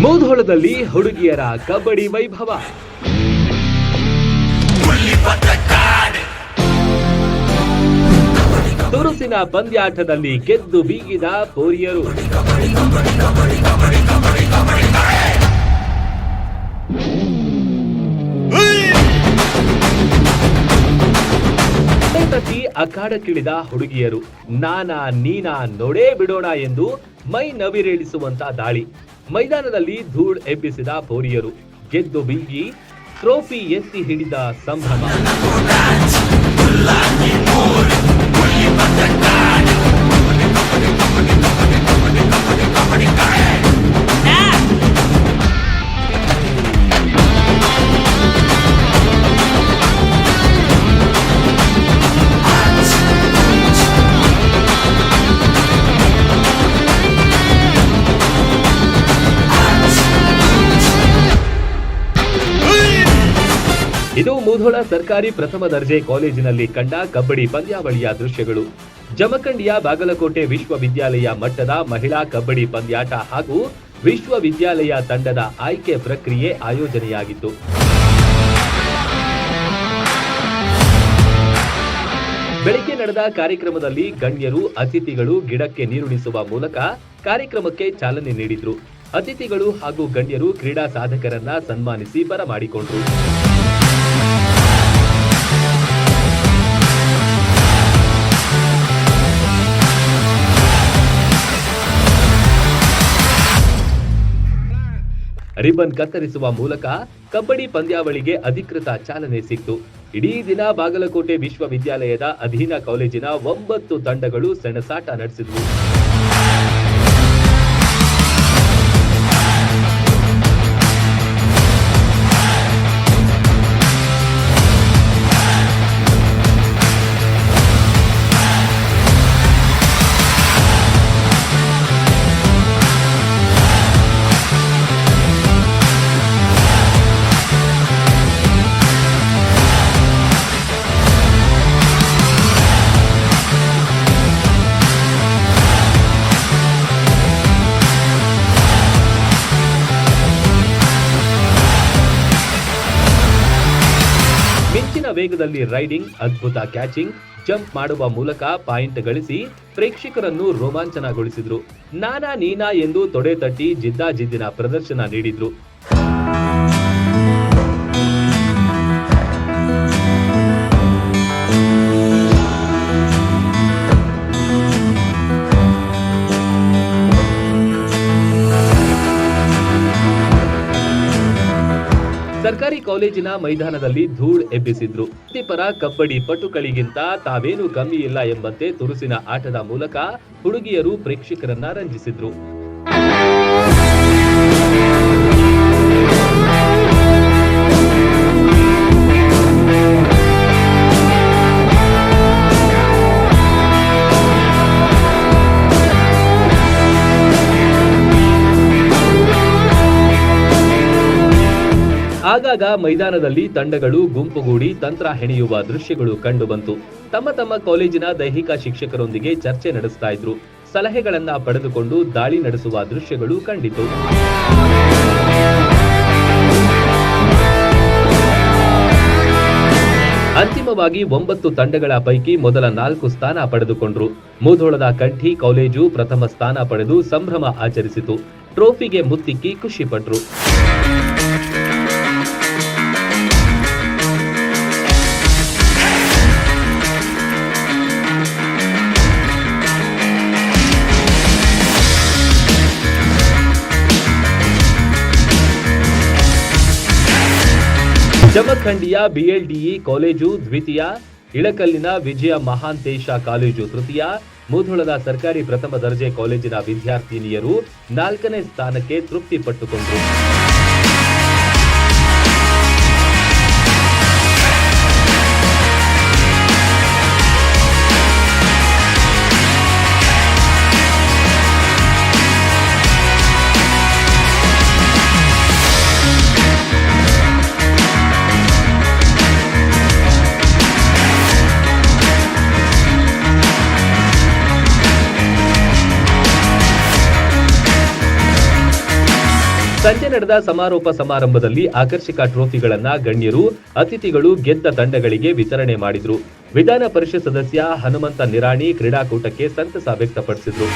ಮೂಧೋಳದಲ್ಲಿ ಹುಡುಗಿಯರ ಕಬಡ್ಡಿ ವೈಭವ. ತುರುಸಿನ ಪಂದ್ಯಾಟದಲ್ಲಿ ಗೆದ್ದು ಬೀಗಿದ ಪೋರಿಯರು. ತಟ್ಟಿ ಅಖಾಡಕ್ಕಿಳಿದ ಹುಡುಗಿಯರು. ನಾನಾ ನೀನಾ ನೋಡೇ ಬಿಡೋಣ ಎಂದು ಮೈ ನವಿರೇಳಿಸುವಂತ ದಾಳಿ. ಮೈದಾನದಲ್ಲಿ ಧೂಳ್ ಎಬ್ಬಿಸಿದ ಪೋರಿಯರು. ಗೆದ್ದು ಬೀಗಿ ಟ್ರೋಫಿ ಎತ್ತಿ ಹಿಡಿದ ಸಂಭ್ರಮ. ಇದು ಮೂಧೋಳ ಸರ್ಕಾರಿ ಪ್ರಥಮ ದರ್ಜೆ ಕಾಲೇಜಿನಲ್ಲಿ ಕಂಡ ಕಬಡ್ಡಿ ಪಂದ್ಯಾವಳಿಯ ದೃಶ್ಯಗಳು. ಜಮಖಂಡಿಯ ಬಾಗಲಕೋಟೆ ವಿಶ್ವವಿದ್ಯಾಲಯ ಮಟ್ಟದ ಮಹಿಳಾ ಕಬಡ್ಡಿ ಪಂದ್ಯಾಟ ಹಾಗೂ ವಿಶ್ವವಿದ್ಯಾಲಯ ತಂಡದ ಆಯ್ಕೆ ಪ್ರಕ್ರಿಯೆ ಆಯೋಜನೆಯಾಗಿತ್ತು. ಬೆಳಗ್ಗೆ ನಡೆದ ಕಾರ್ಯಕ್ರಮದಲ್ಲಿ ಗಣ್ಯರು ಅತಿಥಿಗಳು ಗಿಡಕ್ಕೆ ನೀರುಣಿಸುವ ಮೂಲಕ ಕಾರ್ಯಕ್ರಮಕ್ಕೆ ಚಾಲನೆ ನೀಡಿದ್ರು. ಅತಿಥಿಗಳು ಹಾಗೂ ಗಣ್ಯರು ಕ್ರೀಡಾ ಸಾಧಕರನ್ನ ಸನ್ಮಾನಿಸಿ ಬರಮಾಡಿಕೊಂಡ್ರು. ರಿಬ್ಬನ್ ಕತ್ತರಿಸುವ ಮೂಲಕ ಕಬಡ್ಡಿ ಪಂದ್ಯಾವಳಿಗೆ ಅಧಿಕೃತ ಚಾಲನೆ ಸಿಕ್ತು. ಇಡೀ ದಿನ ಬಾಗಲಕೋಟೆ ವಿಶ್ವವಿದ್ಯಾಲಯದ ಅಧೀನ ಕಾಲೇಜಿನ 9 ತಂಡಗಳು ಸೆಣಸಾಟ ನಡೆಸಿದ್ವು. ವೇಗದಲ್ಲಿ ರೈಡಿಂಗ್, ಅದ್ಭುತ ಕ್ಯಾಚಿಂಗ್, ಜಂಪ್ ಮಾಡುವ ಮೂಲಕ ಪಾಯಿಂಟ್ ಗಳಿಸಿ ಪ್ರೇಕ್ಷಕರನ್ನು ರೋಮಾಂಚನಗೊಳಿಸಿದ್ರು. ನಾನಾ ನೀನಾ ಎಂದು ತೊಡೆ ತಟ್ಟಿ ಜಿದ್ದಾಜಿದ್ದಿನ ಪ್ರದರ್ಶನ ನೀಡಿದ್ರು. ಸರ್ಕಾರಿ ಕಾಲೇಜಿನ ಮೈದಾನದಲ್ಲಿ ಧೂಳ್ ಎಬ್ಬಿಸಿದ್ರು. ವೃತ್ತಿಪರ ಕಬಡ್ಡಿ ಪಟುಗಳಿಗಿಂತ ತಾವೇನು ಕಮ್ಮಿ ಇಲ್ಲ ಎಂಬಂತೆ ತುರುಸಿನ ಆಟದ ಮೂಲಕ ಹುಡುಗಿಯರು ಪ್ರೇಕ್ಷಕರನ್ನ ರಂಜಿಸಿದ್ರು. ಆಗಾಗ ಮೈದಾನದಲ್ಲಿ ತಂಡಗಳು ಗುಂಪುಗೂಡಿ ತಂತ್ರ ಹೆಣೆಯುವ ದೃಶ್ಯಗಳು ಕಂಡುಬಂತು. ತಮ್ಮ ತಮ್ಮ ಕಾಲೇಜಿನ ದೈಹಿಕ ಶಿಕ್ಷಕರೊಂದಿಗೆ ಚರ್ಚೆ ನಡೆಸ್ತಾ ಇದ್ರು. ಸಲಹೆಗಳನ್ನ ಪಡೆದುಕೊಂಡು ದಾಳಿ ನಡೆಸುವ ದೃಶ್ಯಗಳು ಕಂಡಿತು. ಅಂತಿಮವಾಗಿ 9 ತಂಡಗಳ ಪೈಕಿ ಮೊದಲ 4 ಸ್ಥಾನ ಪಡೆದುಕೊಂಡ್ರು. ಮೂಧೋಳದ ಕಂಠಿ ಕಾಲೇಜು ಪ್ರಥಮ ಸ್ಥಾನ ಪಡೆದು ಸಂಭ್ರಮ ಆಚರಿಸಿತು. ಟ್ರೋಫಿಗೆ ಮುತ್ತಿಕ್ಕಿ ಖುಷಿಪಟ್ರು. ಜಮಖಂಡಿಯ ಬಿಎಲ್ಡಿಇ ಕಾಲೇಜು ದ್ವಿತೀಯ, ಇಳಕಲ್ಲಿನ ವಿಜಯ ಮಹಾಂತೇಶ ಕಾಲೇಜು ತೃತೀಯ, ಮೂಧೋಳದ ಸರ್ಕಾರಿ ಪ್ರಥಮ ದರ್ಜೆ ಕಾಲೇಜಿನ ವಿದ್ಯಾರ್ಥಿನಿಯರು 4ನೇ ಸ್ಥಾನಕ್ಕೆ ತೃಪ್ತಿಪಟ್ಟುಕೊಂಡರು. ಸಂಜೆ ನಡೆದ ಸಮಾರೋಪ ಸಮಾರಂಭದಲ್ಲಿ ಆಕರ್ಷಕ ಟ್ರೋಫಿಗಳನ್ನ ಗಣ್ಯರು ಅತಿಥಿಗಳು ಗೆದ್ದ ತಂಡಗಳಿಗೆ ವಿತರಣೆ ಮಾಡಿದ್ರು. ವಿಧಾನ ಪರಿಷತ್ ಸದಸ್ಯ ಹನುಮಂತ ನಿರಾಣಿ ಕ್ರೀಡಾಕೂಟಕ್ಕೆ ಸಂತಸ ವ್ಯಕ್ತಪಡಿಸಿದ್ರು.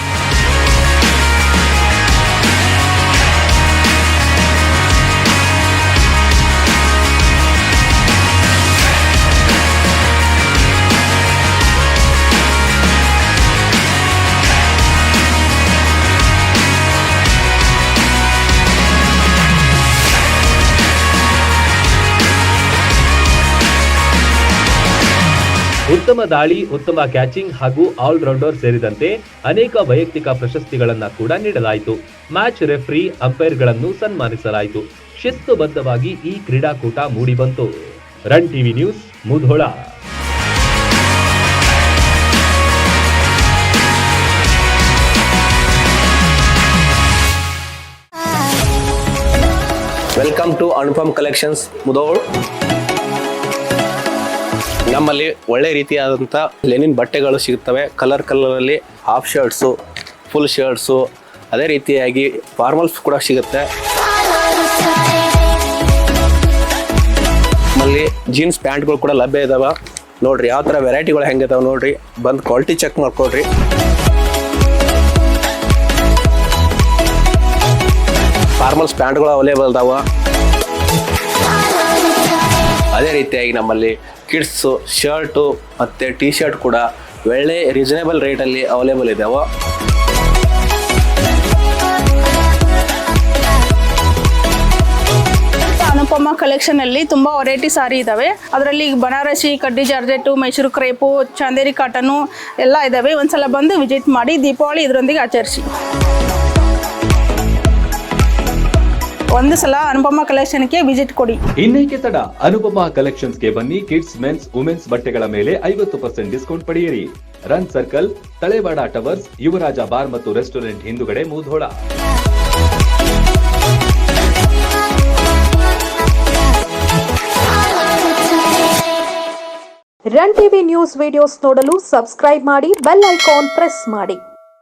ಉತ್ತಮ ದಾಳಿ, ಉತ್ತಮ ಕ್ಯಾಚಿಂಗ್ ಹಾಗೂ ಆಲ್ರೌಂಡರ್ ಸೇರಿದಂತೆ ಅನೇಕ ವೈಯಕ್ತಿಕ ಪ್ರಶಸ್ತಿಗಳನ್ನ ಕೂಡ ನೀಡಲಾಯಿತು. ಮ್ಯಾಚ್ ರೆಫ್ರಿ, ಅಂಪೈರ್ಗಳನ್ನು ಸನ್ಮಾನಿಸಲಾಯಿತು. ಶಿಸ್ತುಬದ್ಧವಾಗಿ ಈ ಕ್ರೀಡಾಕೂಟ ಮೂಡಿಬಂತು. Run TV news, Mudhol. Welcome to Anupam collections Mudhol. ನಮ್ಮಲ್ಲಿ ಒಳ್ಳೆ ರೀತಿಯಾದಂಥ ಲೆನಿನ್ ಬಟ್ಟೆಗಳು ಸಿಗುತ್ತವೆ. ಕಲರಲ್ಲಿ ಹಾಫ್ ಶರ್ಟ್ಸು, ಫುಲ್ ಶರ್ಟ್ಸು, ಅದೇ ರೀತಿಯಾಗಿ ಫಾರ್ಮಲ್ಸ್ ಕೂಡ ಸಿಗುತ್ತೆ. ನಮ್ಮಲ್ಲಿ ಜೀನ್ಸ್ ಪ್ಯಾಂಟ್ಗಳು ಕೂಡ ಲಭ್ಯ ಇದಾವೆ. ನೋಡ್ರಿ ಯಾವ ಥರ ವೆರೈಟಿಗಳು ಹೆಂಗಿದಾವೆ ನೋಡ್ರಿ, ಬಂದು ಕ್ವಾಲಿಟಿ ಚೆಕ್ ಮಾಡ್ಕೊಳ್ರಿ. ಫಾರ್ಮಲ್ಸ್ ಪ್ಯಾಂಟ್ಗಳು ಅವೈಲೇಬಲ್ ಇದಾವೆ. ಅದೇ ರೀತಿಯಾಗಿ ನಮ್ಮಲ್ಲಿ ಕಿಡ್ಸು ಶರ್ಟು ಮತ್ತು ಟಿ ಶರ್ಟ್ ಕೂಡ ಒಳ್ಳೆ ರೀಸನೇಬಲ್ ರೇಟಲ್ಲಿ ಅವೈಲೇಬಲ್ ಇದ್ದಾವೆ. ಅನುಪಮ ಕಲೆಕ್ಷನಲ್ಲಿ ತುಂಬ ವೆರೈಟಿ ಸಾರಿ ಇದ್ದಾವೆ. ಅದರಲ್ಲಿ ಬನಾರಸಿ, ಕಡ್ಡಿ georgette, Mysuru crepe, Chanderi cotton ಎಲ್ಲ ಇದ್ದಾವೆ. ಒಂದ್ಸಲ ಬಂದು ವಿಸಿಟ್ ಮಾಡಿ ದೀಪಾವಳಿ ಇದರೊಂದಿಗೆ ಆಚರಿಸಿ. ಒಂದು ಸಲ ಅನುಪಮ ಕಲೆಕ್ಷನ್ಗೆ ವಿಸಿಟ್ ಕೊಡಿ. ಇನ್ನೇಕೆ ತಡ, ಅನುಪಮ ಕಲೆಕ್ಷನ್ಸ್ಗೆ ಬನ್ನಿ. ಕಿಡ್ಸ್, ಮೆನ್ಸ್, ವುಮೆನ್ಸ್ ಬಟ್ಟೆಗಳ ಮೇಲೆ 50% ಡಿಸ್ಕೌಂಟ್ ಪಡೆಯಿರಿ. ರನ್ ಸರ್ಕಲ್, ತಳೆವಾಡ ಟವರ್ಸ್, ಯುವರಾಜ ಬಾರ್ ಮತ್ತು ರೆಸ್ಟೋರೆಂಟ್ ಹಿಂದುಗಡೆ, Mudhol. Run TV news videos ನೋಡಲು ಸಬ್ಸ್ಕ್ರೈಬ್ ಮಾಡಿ, ಬೆಲ್ ಐಕಾನ್ ಪ್ರೆಸ್ ಮಾಡಿ.